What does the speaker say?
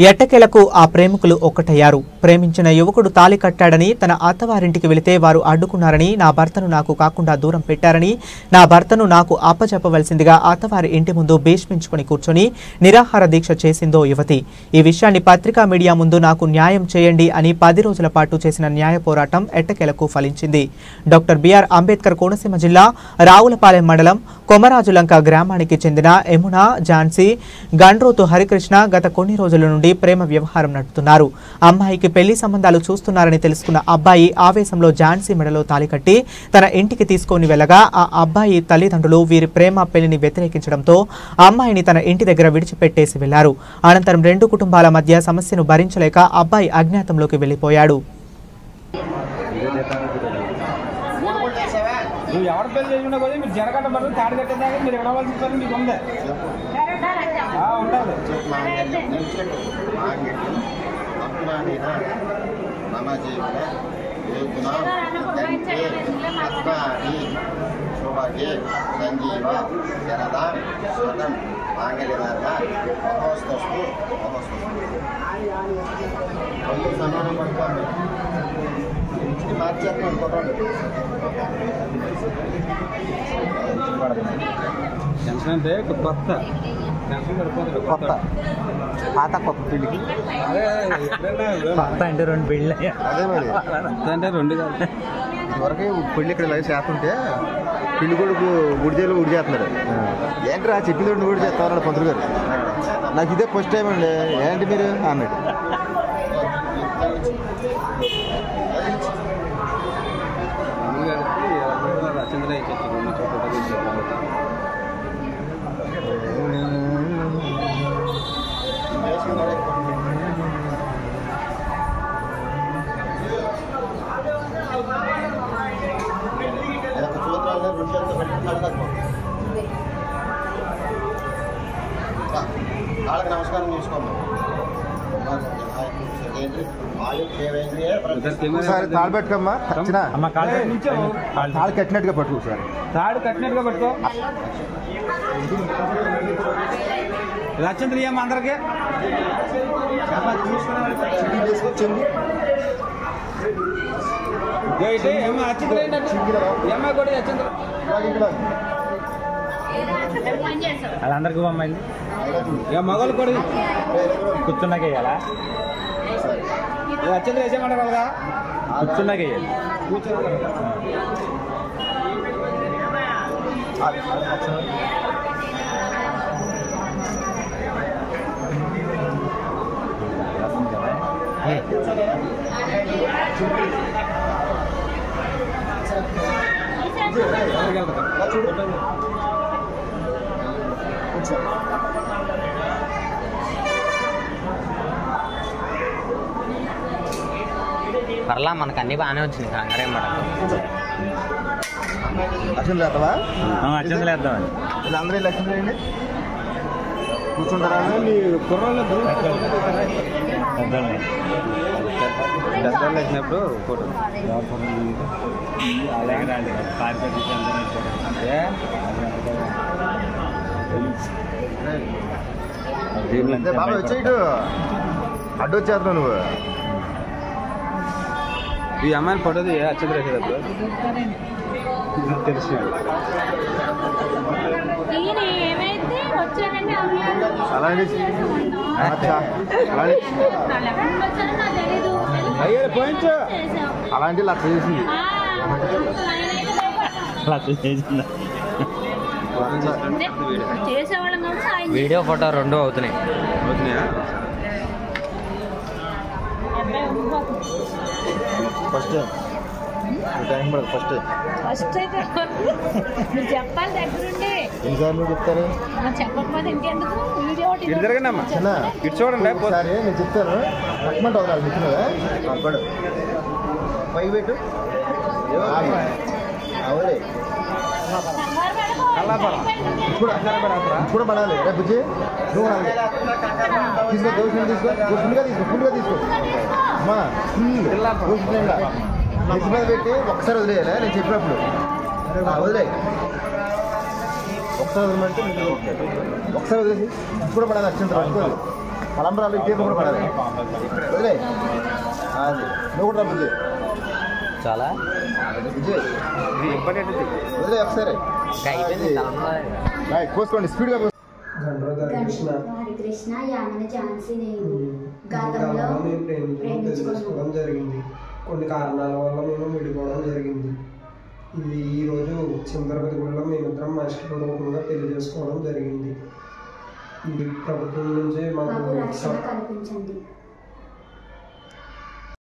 ఎట్టకేలకు ఆ ప్రేమికులు ఒక్కటయ్యారు. ప్రేమించిన యువకుడు తాళి కట్టాడని తన అత్తవారింటికి వెళితే వారు అడ్డుకున్నారని, నా భర్తను నాకు కాకుండా దూరం పెట్టారని, నా భర్తను నాకు అప్పచెప్పవలసిందిగా అత్తవారి ఇంటి ముందు భీష్మించుకుని కూర్చొని నిరాహార దీక్ష చేసిందో యువతి. ఈ విషయాన్ని పత్రికా మీడియా ముందు నాకు న్యాయం చేయండి అని 10 రోజుల పాటు చేసిన న్యాయ పోరాటం ఎట్టకేలకు ఫలించింది. డాక్టర్ బిఆర్ అంబేద్కర్ కోనసీమ జిల్లా రావులపాలెం మండలం కొమరాజులంక గ్రామానికి చెందిన యమున, ఝాన్సీ, గండ్రోతు హరికృష్ణ గత కొన్ని రోజుల నుండి ప్రేమ వ్యవహారం నడుపుతున్నారు. అమ్మాయికి పెళ్లి సంబంధాలు చూస్తున్నారని తెలుసుకున్న అబ్బాయి ఆవేశంలో ఝాన్సీ మెడలో తాళి కట్టి తన ఇంటికి తీసుకొని వెళ్ళగా ఆ అబ్బాయి తల్లిదండ్రులు వీరి ప్రేమ పెళ్లిని వ్యతిరేకించడంతో అమ్మాయిని తన ఇంటి దగ్గర విడిచిపెట్టేసి వెళ్లారు. అనంతరం 2 కుటుంబాల మధ్య సమస్యను భరించలేక అబ్బాయి అజ్ఞాతంలోకి వెళ్లిపోయాడు. ఎవరి పెళ్లి చేసుకున్నా కూడా మీరు జరగట పడుతుంది తాడి కట్టేదాకా మీరు ఇవ్వవలసిన పని మీకు ఉంది టెన్షన్ అంటే కొత్త టెన్షన్ పడిపోతుంది. కొత్త పాత కొత్త పెళ్ళికి పాత అంటే 2 పెళ్ళి అదే మరి అంటే 2 కాదు. ఇదివరకు పెళ్ళి ఇక్కడ లైఫ్ చేస్తుంటే పెళ్లి కొడుకు ఉడిచేలు ఉడి చేస్తున్నాడు. ఏంట్రా చెప్పింది 2 కూడా చేస్తామన్నాడు పంతులు గారు. నాకు ఇదే ఫస్ట్ టైం అండి. ఏంటి మీరు అన్నాడు. వాళ్ళకి నమస్కారం చేసుకోండి. తాడు పెట్టుకోమ్మా. తాడు కట్టినట్టుగా పట్టుకో. సార్ తాడు కట్టినట్టుగా పట్టుకో. లక్షంతులు ఏమో అందరికి వాళ్ళందరికీ అమ్మాయిలు మగవాళ్ళు కూడా కూర్చున్నాక వేయాలా? లక్షంతులు వేసేయమంటారు కదా. కూర్చున్నాక వేయాలి. పర్లా మనకు అన్ని బాగానే వచ్చింది. కంగారే మాట లక్షలు వేస్తావా? అక్షంతలు వేద్దామని అందరూ లక్షలు వేయండి. కూర్చుంటారా? మీ కుర్రోళ్ళు పెద్దలు వేసినప్పుడు ఫోటో బాబా వచ్చేటు అడ్డు వచ్చేస్తున్నావు నువ్వు. ఈ అమ్మాయిని ఫోటో అచ్చంత వేసేటప్పుడు తెలుసు. అలాంటి లక్ష చేసింది. వీడియో ఫోటో 2 అవుతున్నాయి. ఫస్ట్ టైం పడదు. ఫస్ట్ మీరు చెప్పాలి దగ్గరుండి. ఎన్నిసార్లు చెప్తారు? చెప్పకపోతే ఇంకెందుకు వీడియో జరగండి అమ్మా. ఇటు చూడండి. ఒకసారి నేను చెప్తాను. రక్మంట అవుతారు మిషన్ పై పెట్టు. అవులే ఇప్పుడు పడాలి. రేపు బుజ్జి నువ్వు తీసుకో. దోషం తీసుకో. ఫుల్గా తీసుకో. ఫుల్గా తీసుకో అమ్మా. నెక్స్ట్ మీద పెట్టి ఒకసారి వదిలేయాలి. నేను చెప్పినప్పుడు వదిలే. ఒకసారి వదలమంటే ఒకసారి వదిలేసి ఇప్పుడు పడాలి. అక్షంత పట్టుకోవాలి. పలంబరాలు ఇదే కూడా పడాలి వదిలే అది నువ్వు కూడా బుజ్జి చాలా విజయ్ వదిలే ఒకసారి కోసుకోండి స్పీడ్గా హరికృష్ణ యామిని ఝాన్సీ నేను గతంలో తెలుసుకోవడం జరిగింది. కొన్ని కారణాల వల్ల మేము విడిపోవడం జరిగింది. ఇది ఈరోజు చింతరపతి గుడిలో మేమిద్దరం మనిషిపూర్వకంగా పెళ్లి చేసుకోవడం జరిగింది. ఇది ప్రభుత్వం నుంచి మాకు రక్షణ కల్పించండి.